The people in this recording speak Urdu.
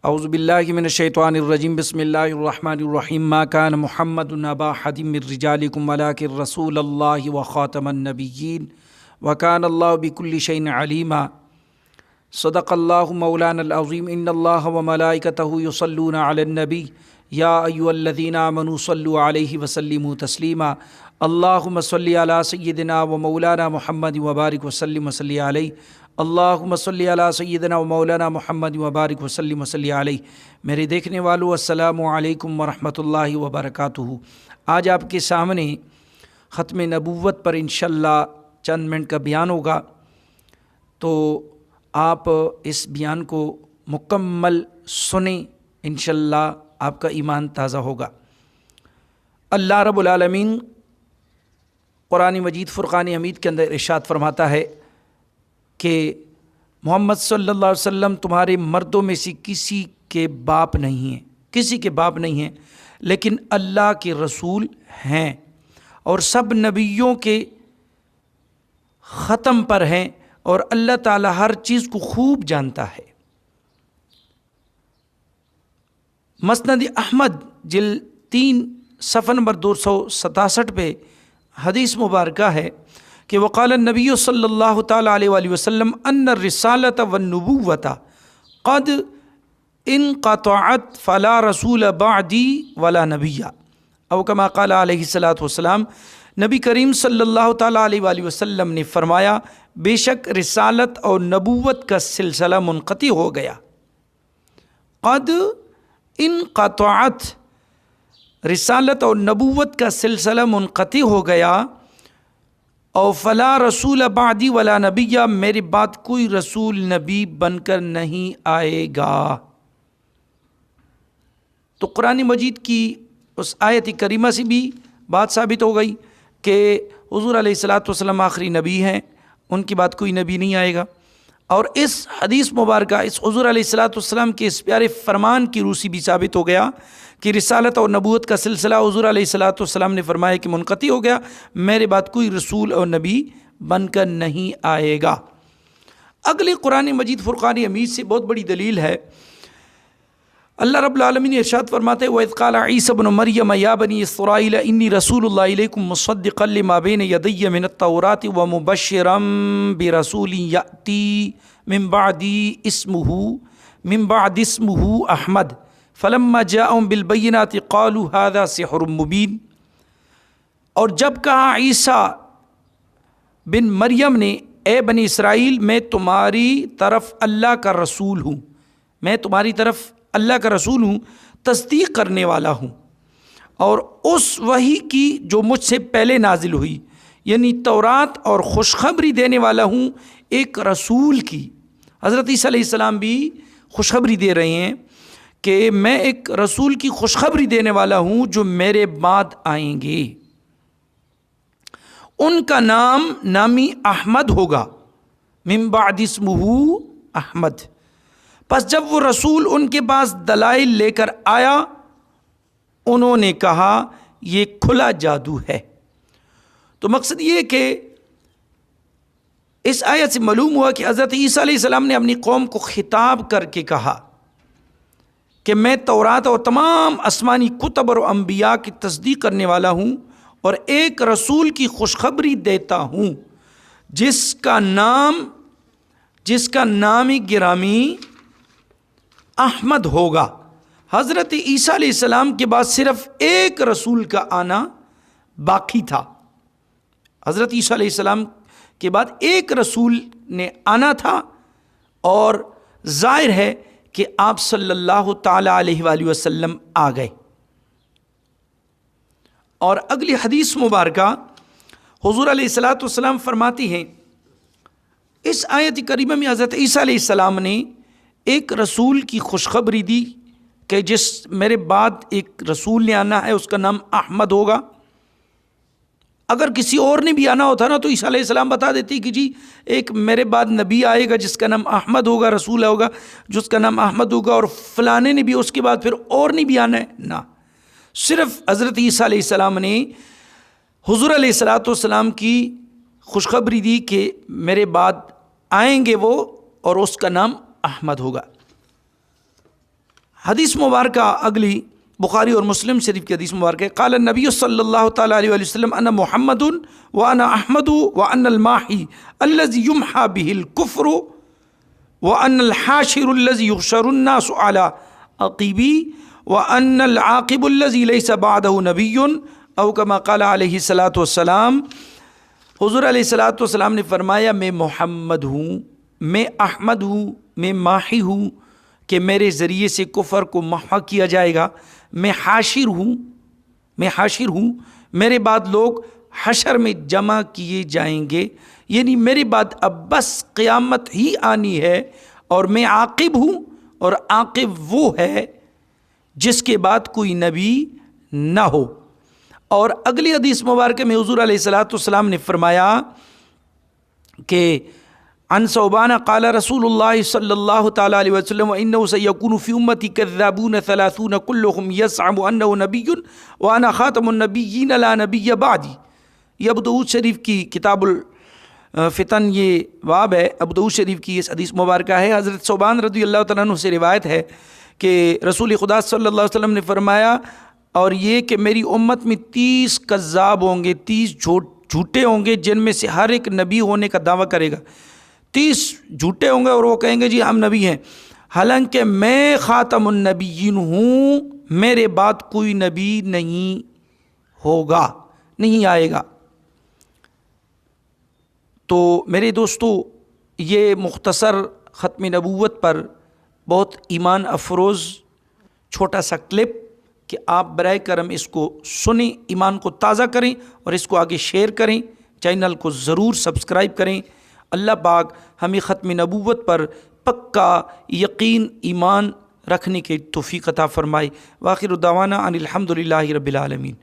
اعوذ باللہ من الشیطان الرجیم بسم اللہ الرحمن الرحیم ما کان محمد ابا احد من رجالکم ولکن رسول اللہ وخاتم النبیین وکان اللہ بکل شیء علیما صدق اللہ مولانا العظیم ان اللہ وملائکتہ یصلون علی النبی یا ایھا الذین آمنوا صلوا علیہ وسلموا تسلیما اللہم صلی علی سیدنا و مولانا محمد وبارک وسلم وصلی علیہ اللہم صلی علی سیدنا و مولانا محمد وبارک وسلم وصلی علیہ۔ میرے دیکھنے والوں السلام علیکم ورحمۃ اللہ وبرکاتہ۔ آج آپ کے سامنے ختم نبوت پر انشاءاللہ چند منٹ کا بیان ہوگا، تو آپ اس بیان کو مکمل سنیں، انشاءاللہ آپ کا ایمان تازہ ہوگا۔ اللہ رب العالمین قرآن مجید فرقان حمید کے اندر ارشاد فرماتا ہے کہ محمد صلی اللہ علیہ وسلم تمہارے مردوں میں سے کسی کے باپ نہیں ہیں، کسی کے باپ نہیں ہیں، لیکن اللہ کے رسول ہیں اور سب نبیوں کے ختم پر ہیں، اور اللہ تعالی ہر چیز کو خوب جانتا ہے۔ مسند احمد جلد 3 صفحہ نمبر 267 پہ حدیث مبارکہ ہے کہ وقال النبی صلی اللہ تعالی علیہ وآلہ وسلم ان الرسالۃ والنبوۃ قد انقطعت فلا رسول بعدی ولا نبی، او کما قال علیہ الصلوۃ والسلام۔ نبی کریم صلی اللہ تعالی علیہ وآلہ وسلم نے فرمایا بے شک رسالت اور نبوت کا سلسلہ منقطع ہو گیا۔ قد انقطعت، رسالت اور نبوت کا سلسلہ منقطع ہو گیا، اور فلا رسول بعدی ولا نبی، میرے بعد کوئی رسول نبی بن کر نہیں آئے گا۔ تو قرآن مجید کی اس آیت کریمہ سے بھی بات ثابت ہو گئی کہ حضور علیہ الصلوۃ والسلام آخری نبی ہیں، ان کے بعد کوئی نبی نہیں آئے گا۔ اور اس حدیث مبارکہ، اس حضور علیہ الصلوۃ والسلام کے اس پیارے فرمان کی روح سے بھی ثابت ہو گیا کہ رسالت اور نبوت کا سلسلہ حضور علیہ الصلوۃ والسلام نے فرمایا کہ منقطع ہو گیا، میرے بعد کوئی رسول اور نبی بن کر نہیں آئے گا۔ اگلے قرآن مجید فرقان حمید سے بہت بڑی دلیل ہے۔ اللہ رب العالمین ارشاد فرماتے ہیں وَإِذْ قَالَ عِيسَى ابْنُ مَرْيَمَ يَا بَنِي إِسْرَائِيلَ إِنِّي رَسُولُ اللَّهِ إِلَيْكُمْ مُصَدِّقًا لِمَا بَيْنَ يَدَيَّ مِنَ التَّوْرَاةِ وَمُبَشِّرًا بِرَسُولٍ يَأْتِي مِن بَعْدِ اسْمُهُ أَحْمَدُ فَلَمَّا جَاءَهُم بِالْبَيِّنَاتِ قَالُوا هَذَا سِحْرٌ مُبِينٌ۔ اور جب کہا عیسیٰ بن مریم نے اے بنی اسرائیل میں تمہاری طرف اللہ کا رسول ہوں، میں تمہاری طرف اللہ کا رسول ہوں، تصدیق کرنے والا ہوں، اور اس وحی کی جو مجھ سے پہلے نازل ہوئی، یعنی تورات، اور خوشخبری دینے والا ہوں ایک رسول کی۔ حضرت عیسیٰ علیہ السلام بھی خوشخبری دے رہے ہیں کہ میں ایک رسول کی خوشخبری دینے والا ہوں جو میرے بعد آئیں گے، ان کا نامی احمد ہوگا، من بعد اسمہ احمد۔ پس جب وہ رسول ان کے پاس دلائل لے کر آیا، انہوں نے کہا یہ کھلا جادو ہے۔ تو مقصد یہ کہ اس آیت سے معلوم ہوا کہ حضرت عیسیٰ علیہ السلام نے اپنی قوم کو خطاب کر کے کہا کہ میں تورات اور تمام آسمانی کتب اور انبیاء کی تصدیق کرنے والا ہوں، اور ایک رسول کی خوشخبری دیتا ہوں جس کا نام گرامی احمد ہوگا۔ حضرت عیسیٰ علیہ السلام کے بعد صرف ایک رسول کا آنا باقی تھا۔ حضرت عیسیٰ علیہ السلام کے بعد ایک رسول نے آنا تھا، اور ظاہر ہے کہ آپ صلی اللہ تعالی علیہ وآلہ وسلم آ گئے۔ اور اگلی حدیث مبارکہ حضور علیہ الصلوۃ والسلام فرماتی ہیں، اس آیت کریمہ میں حضرت عیسیٰ علیہ السلام نے ایک رسول کی خوشخبری دی کہ جس میرے بعد ایک رسول نے آنا ہے، اس کا نام احمد ہوگا۔ اگر کسی اور نے بھی آنا ہوتا نا تو عیسیٰ علیہ السلام بتا دیتی کہ جی ایک میرے بعد نبی آئے گا جس کا نام احمد ہوگا، رسول ہوگا جس کا نام احمد ہوگا، اور فلانے نے بھی اس کے بعد پھر اور نہیں بھی آنا ہے۔ نہ، صرف حضرت عیسیٰ علیہ السلام نے حضور علیہ الصلوۃ والسلام کی خوشخبری دی کہ میرے بعد آئیں گے وہ، اور اس کا نام احمد ہوگا۔ حدیث مبارکہ اگلی بخاری اور مسلم شریف کی حدیث مبارکہ ہے، قال النبی صلی اللہ تعالیٰ علیہ وسلم انا محمد وانا احمد وانا الماحی الذی یمحى به الکفر وانا الحاشر الذی یحشر الناس علی عقیبی وانا العاقب الذی لیس بعدہ نبی او کما قال علیہ الصلاۃ والسلام۔ حضور علیہ الصلاۃ والسلام نے فرمایا میں محمد ہوں، میں احمد ہوں، میں ماحی ہوں کہ میرے ذریعے سے کفر کو محو کیا جائے گا، میں حاشر ہوں، میرے بعد لوگ حشر میں جمع کیے جائیں گے، یعنی میرے بعد اب بس قیامت ہی آنی ہے، اور میں عاقب ہوں، اور عاقب وہ ہے جس کے بعد کوئی نبی نہ ہو۔ اور اگلی حدیث مبارکہ میں حضور علیہ الصلاۃ والسلام نے فرمایا کہ عن ثوبان قال رسول اللہ صلی اللہ تعالیٰ علیہ وسلم وَإِنَّهُ سَيَكُونُ فِي أُمَّتِي كَذَّابُونَ ثَلَاثُونَ كُلُّهُمْ يَزْعَمُ أَنَّهُ نَبِيٌّ وَأَنَا خَاتَمُ النَّبِيِّينَ لَا نَبِيَّ بَعْدِي۔ یہ ابو داؤد شریف کی کتاب الفتن یہ باب ہے، ابو داؤد شریف کی اس حدیث مبارکہ ہے۔ حضرت ثوبان رضی اللہ تعالیٰ عنہ سے روایت ہے کہ رسول خدا صلی اللہ علیہ وسلم نے فرمایا، اور یہ کہ میری امت میں 30 کذاب ہوں گے، 30 جھوٹے ہوں گے، جن میں سے ہر ایک نبی ہونے کا دعویٰ کرے گا۔ 30 جھوٹے ہوں گے اور وہ کہیں گے جی ہم نبی ہیں، حالانکہ میں خاتم النبیین ہوں، میرے بعد کوئی نبی نہیں ہوگا، نہیں آئے گا۔ تو میرے دوستو، یہ مختصر ختم نبوت پر بہت ایمان افروز چھوٹا سا کلپ کہ آپ برائے کرم اس کو سنیں، ایمان کو تازہ کریں اور اس کو آگے شیئر کریں، چینل کو ضرور سبسکرائب کریں۔ اللہ پاک ہمیں ختم نبوت پر پکا یقین ایمان رکھنے کی توفیق عطا فرمائے۔ وآخر دعوانا ان الحمد للہ رب العالمین۔